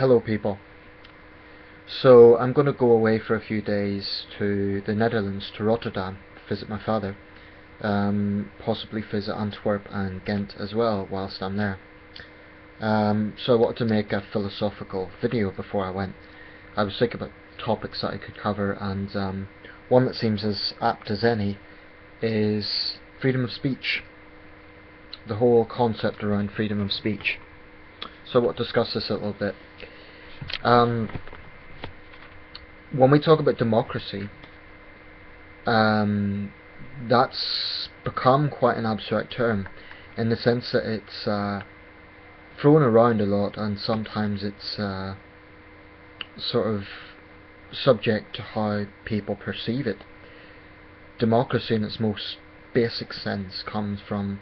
Hello people. So I'm going to go away for a few days to the Netherlands, to Rotterdam, to visit my father. Possibly visit Antwerp and Ghent as well whilst I'm there. So I wanted to make a philosophical video before I went. I was thinking about topics that I could cover, and one that seems as apt as any is freedom of speech. The whole concept around freedom of speech. So I want to discuss this a little bit. When we talk about democracy, that's become quite an abstract term, in the sense that it's thrown around a lot, and sometimes it's sort of subject to how people perceive it. Democracy in its most basic sense comes from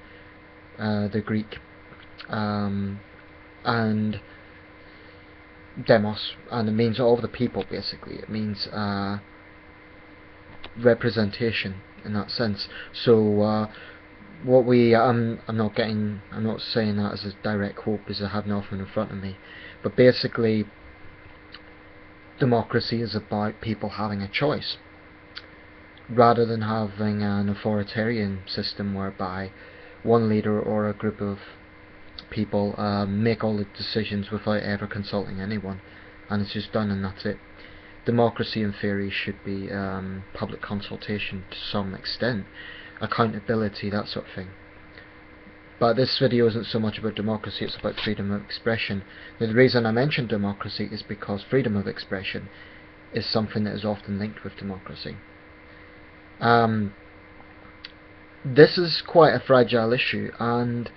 the Greek and demos, and it means all of the people. Basically it means representation in that sense. So what we I'm not saying that as a direct quote because I have nothing in front of me, but basically democracy is about people having a choice, rather than having an authoritarian system whereby one leader or a group of people make all the decisions without ever consulting anyone, and it's just done and that's it. Democracy in theory should be public consultation to some extent, accountability, that sort of thing. But this video isn't so much about democracy, it's about freedom of expression. Now, the reason I mention democracy is because freedom of expression is something that is often linked with democracy. This is quite a fragile issue, and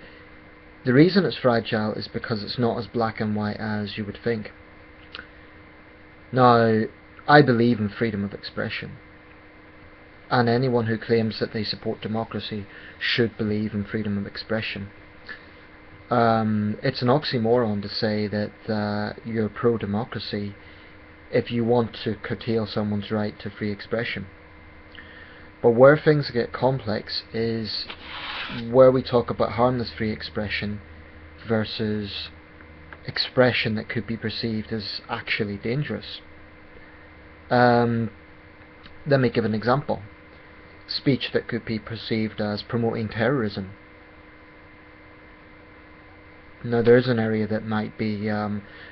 the reason it's fragile is because it's not as black and white as you would think. Now, I believe in freedom of expression, and anyone who claims that they support democracy should believe in freedom of expression. It's an oxymoron to say that you're pro-democracy if you want to curtail someone's right to free expression. But where things get complex is where we talk about harmless free expression versus expression that could be perceived as actually dangerous. Let me give an example. Speech that could be perceived as promoting terrorism. Now, there is an area that might be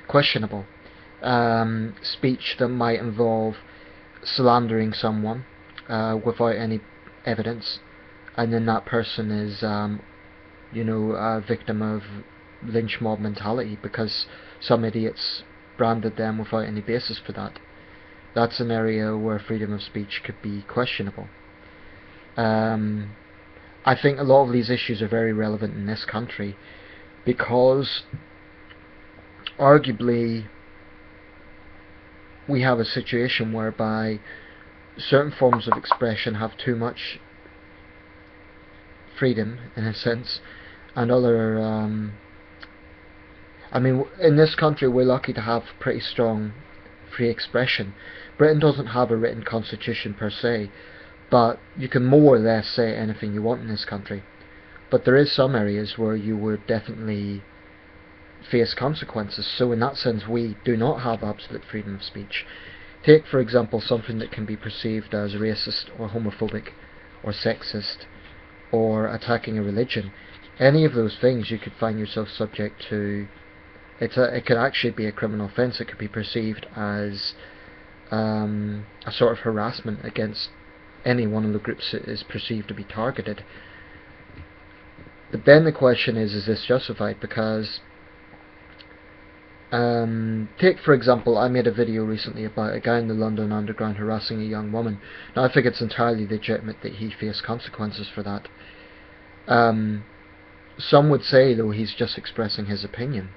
questionable. Speech that might involve slandering someone without any evidence, and then that person is a victim of lynch mob mentality because some idiots branded them without any basis for that. That's an area where freedom of speech could be questionable. I think a lot of these issues are very relevant in this country because arguably we have a situation whereby certain forms of expression have too much freedom, in a sense, and other in this country we're lucky to have pretty strong free expression. Britain doesn't have a written constitution per se, but you can more or less say anything you want in this country. But there is some areas where you would definitely face consequences, so in that sense we do not have absolute freedom of speech. Take for example something that can be perceived as racist or homophobic or sexist or attacking a religion. Any of those things you could find yourself subject to. It could actually be a criminal offence. It could be perceived as a sort of harassment against any one of the groups that is perceived to be targeted. But then the question is this justified? Because take for example, I made a video recently about a guy in the London Underground harassing a young woman. Now, I think it's entirely legitimate that he faced consequences for that. Some would say though he's just expressing his opinion.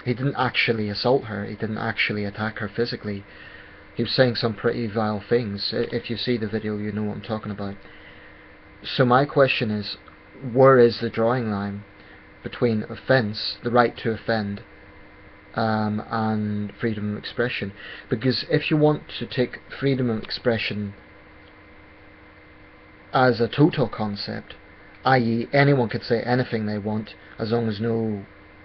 He didn't actually assault her, he didn't actually attack her physically. He was saying some pretty vile things. If you see the video you know what I'm talking about. So my question is, where is the drawing line between offence, the right to offend, and freedom of expression? Because if you want to take freedom of expression as a total concept, i.e. anyone could say anything they want as long as no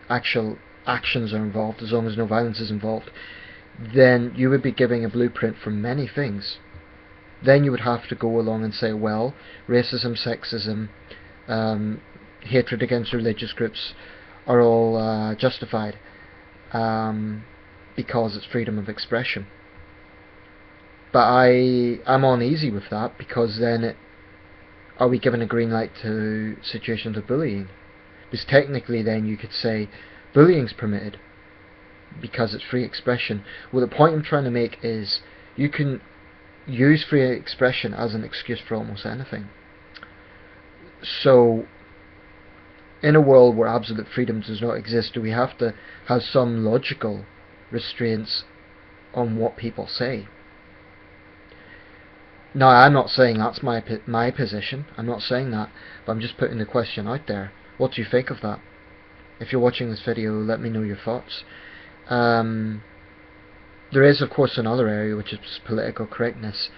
actual actions are involved, as long as no violence is involved, then you would be giving a blueprint for many things. Then you would have to go along and say, well, racism, sexism, hatred against religious groups are all justified because it's freedom of expression. But I'm uneasy with that, because then are we given a green light to situations of bullying? Because technically then you could say bullying's permitted because it's free expression. Well, the point I'm trying to make is you can use free expression as an excuse for almost anything. So in a world where absolute freedom does not exist, do we have to have some logical restraints on what people say? Now, I'm not saying that's my position, I'm not saying that, but I'm just putting the question out there. What do you think of that? If you're watching this video, let me know your thoughts. There is, of course, another area, which is political correctness.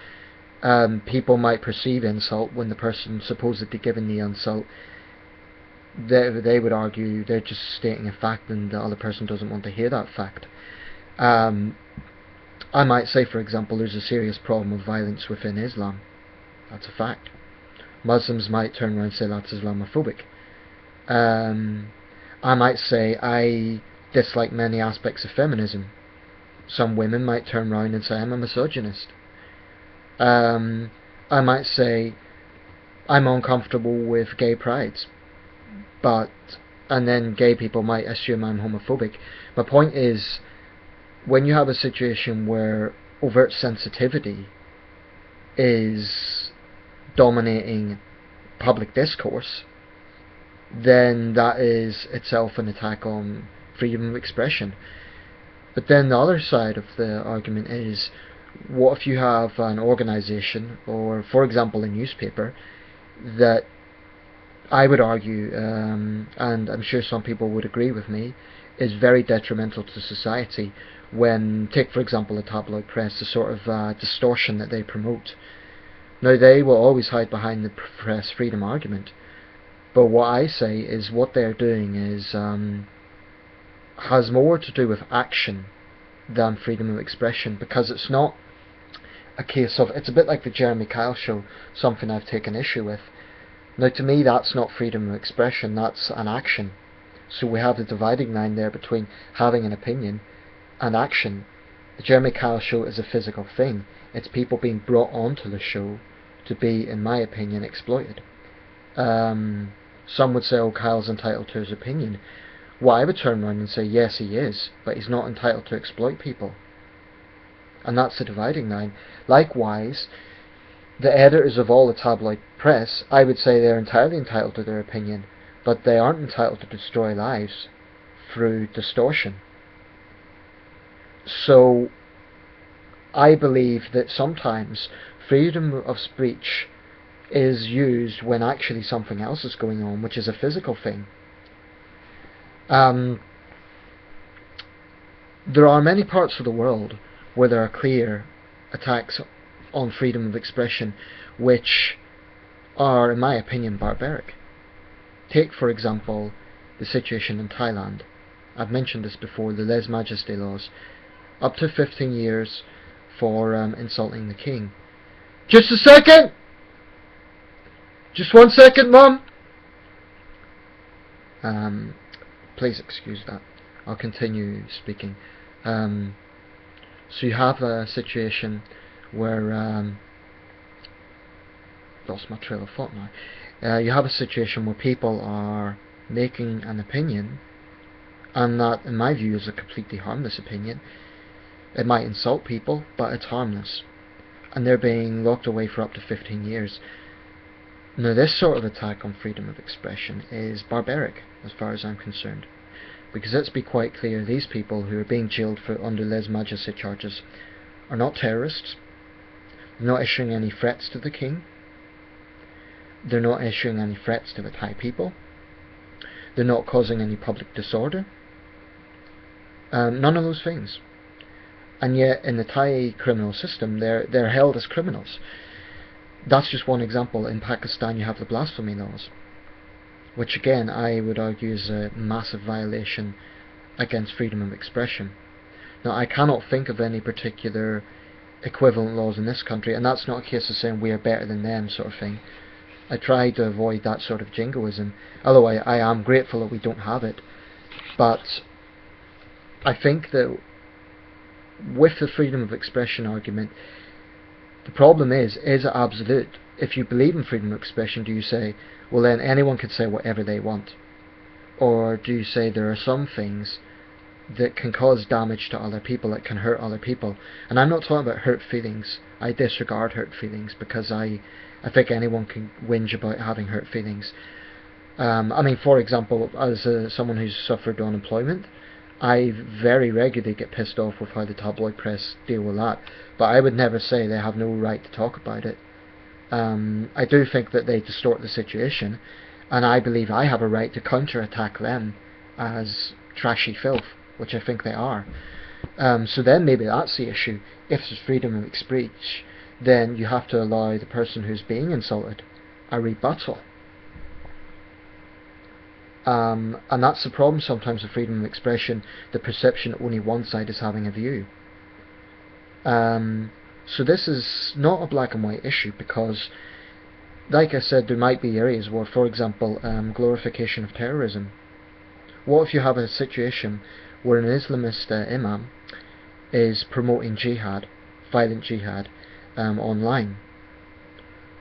People might perceive insult when the person supposedly given the insult, they would argue they're just stating a fact and the other person doesn't want to hear that fact. I might say, for example, there's a serious problem of violence within Islam. That's a fact. Muslims might turn around and say that's Islamophobic. I might say I dislike many aspects of feminism. Some women might turn around and say I'm a misogynist. I might say I'm uncomfortable with gay prides, and then gay people might assume I'm homophobic. My point is, when you have a situation where overt sensitivity is dominating public discourse, then that is itself an attack on freedom of expression. But then the other side of the argument is, what if you have an organisation, or for example a newspaper, that I would argue, and I'm sure some people would agree with me, is very detrimental to society, when, take for example a tabloid press, the sort of distortion that they promote. Now, they will always hide behind the press freedom argument, but what I say is what they're doing is has more to do with action than freedom of expression, because it's not a case of, it's a bit like the Jeremy Kyle show, something I've taken issue with. Now, to me, that's not freedom of expression, that's an action. So we have the dividing line there between having an opinion and action. The Jeremy Kyle show is a physical thing. It's people being brought onto the show to be, in my opinion, exploited. Some would say, oh, Kyle's entitled to his opinion. Well, I would turn around and say, yes, he is, but he's not entitled to exploit people. And that's the dividing line. Likewise, the editors of all the tabloid press, I would say they're entirely entitled to their opinion, but they aren't entitled to destroy lives through distortion. So I believe that sometimes freedom of speech is used when actually something else is going on, which is a physical thing. There are many parts of the world where there are clear attacks on freedom of expression which are, in my opinion, barbaric. Take, for example, the situation in Thailand. I've mentioned this before, the lèse-majesté laws. Up to 15 years for insulting the king. Just a second! Just 1 second, Mum! Please excuse that. I'll continue speaking. So you have a situation where... lost my trail of thought now. You have a situation where people are making an opinion, and that, in my view, is a completely harmless opinion. It might insult people, but it's harmless. And they're being locked away for up to 15 years. Now, this sort of attack on freedom of expression is barbaric, as far as I'm concerned. Because let's be quite clear, these people who are being jailed for under lèse-majesté charges are not terrorists. They're not issuing any threats to the king. They're not issuing any threats to the Thai people. They're not causing any public disorder. None of those things. And yet, in the Thai criminal system, they're held as criminals. That's just one example. In Pakistan, you have the blasphemy laws, which again, I would argue is a massive violation against freedom of expression. Now, I cannot think of any particular equivalent laws in this country, and that's not a case of saying we are better than them sort of thing. I try to avoid that sort of jingoism, although I am grateful that we don't have it. But I think that with the freedom of expression argument, the problem is it absolute? If you believe in freedom of expression, do you say, well then anyone can say whatever they want? Or do you say there are some things that can cause damage to other people, that can hurt other people? And I'm not talking about hurt feelings. I disregard hurt feelings because I think anyone can whinge about having hurt feelings. I mean, for example, as someone who's suffered unemployment, I very regularly get pissed off with how the tabloid press deal with that, but I would never say they have no right to talk about it. I do think that they distort the situation, and I believe I have a right to counter-attack them as trashy filth, which I think they are. So then maybe that's the issue. If there's freedom of speech, then you have to allow the person who's being insulted a rebuttal. And that's the problem sometimes with freedom of expression, the perception that only one side is having a view. So this is not a black and white issue, because, like I said, there might be areas where, for example, glorification of terrorism. What if you have a situation where an Islamist imam is promoting jihad, violent jihad, online?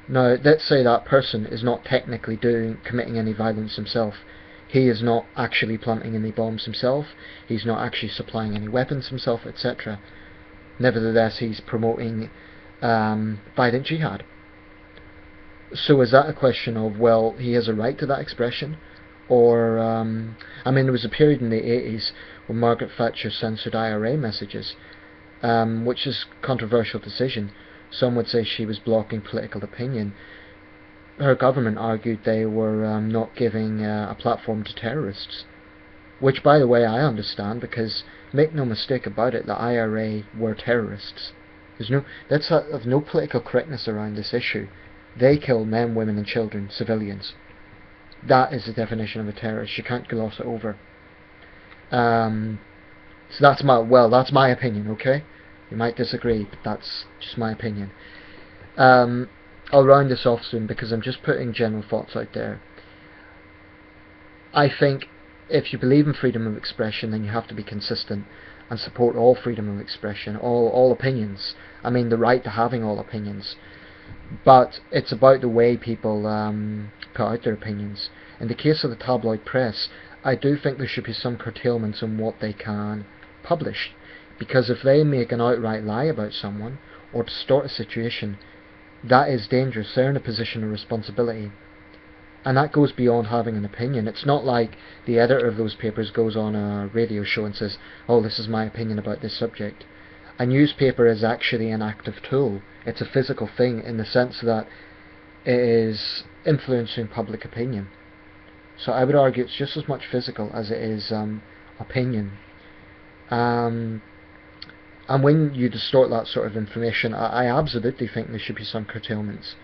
Now, let's say that person is not technically committing any violence himself. He is not actually planting any bombs himself, he's not actually supplying any weapons himself, etc. Nevertheless, he's promoting violent jihad. So is that a question of, well, he has a right to that expression? Or, I mean, there was a period in the 80s when Margaret Thatcher censored IRA messages, which is a controversial decision. Some would say she was blocking political opinion. Her government argued they were not giving a platform to terrorists, which, by the way, I understand, because make no mistake about it, the IRA were terrorists. Let's have no political correctness around this issue. They kill men, women and children, civilians. That is the definition of a terrorist. You can't gloss it over. So that's my opinion, okay? You might disagree, but that's just my opinion. I'll round this off soon because I'm just putting general thoughts out there. I think if you believe in freedom of expression, then you have to be consistent and support all freedom of expression, all opinions. I mean, the right to having all opinions. But it's about the way people put out their opinions. In the case of the tabloid press, I do think there should be some curtailments on what they can publish, because if they make an outright lie about someone or distort a situation, that is dangerous. They're in a position of responsibility, and that goes beyond having an opinion. It's not like the editor of those papers goes on a radio show and says, oh, this is my opinion about this subject. A newspaper is actually an active tool. It's a physical thing in the sense that it is influencing public opinion. So I would argue it's just as much physical as it is opinion. And when you distort that sort of information, I absolutely think there should be some curtailments.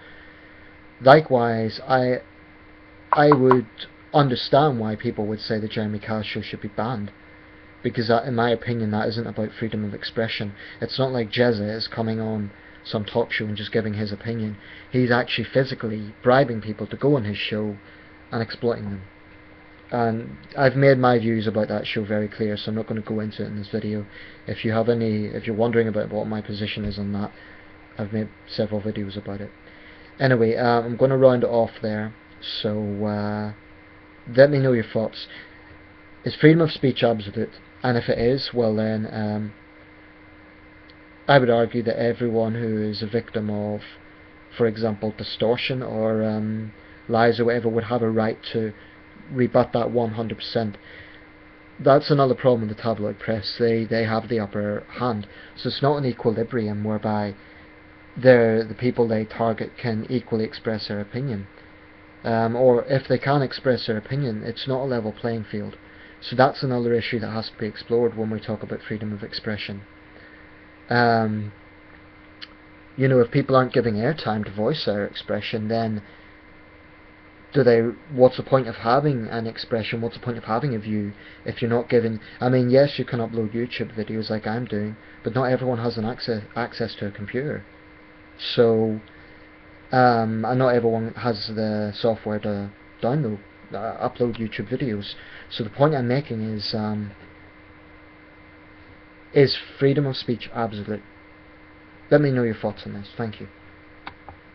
Likewise, I would understand why people would say the Jeremy Kyle show should be banned, because that, in my opinion, that isn't about freedom of expression. It's not like Jezza is coming on some talk show and just giving his opinion. He's actually physically bribing people to go on his show and exploiting them. And I've made my views about that show very clear, so I'm not going to go into it in this video. If you're wondering about what my position is on that, I've made several videos about it. Anyway, I'm going to round it off there, so let me know your thoughts. Is freedom of speech absolute? And if it is, well then, I would argue that everyone who is a victim of, for example, distortion or lies or whatever would have a right to rebut that 100%. That's another problem with the tabloid press. They have the upper hand, so it's not an equilibrium whereby the people they target can equally express their opinion, or if they can express their opinion, it's not a level playing field. So that's another issue that has to be explored when we talk about freedom of expression. If people aren't giving airtime to voice their expression, then what's the point of having an expression, what's the point of having a view if you're not given, I mean, yes, you can upload YouTube videos like I'm doing, but not everyone has an access to a computer. So, and not everyone has the software to upload YouTube videos. So the point I'm making is freedom of speech absolute? Let me know your thoughts on this. Thank you.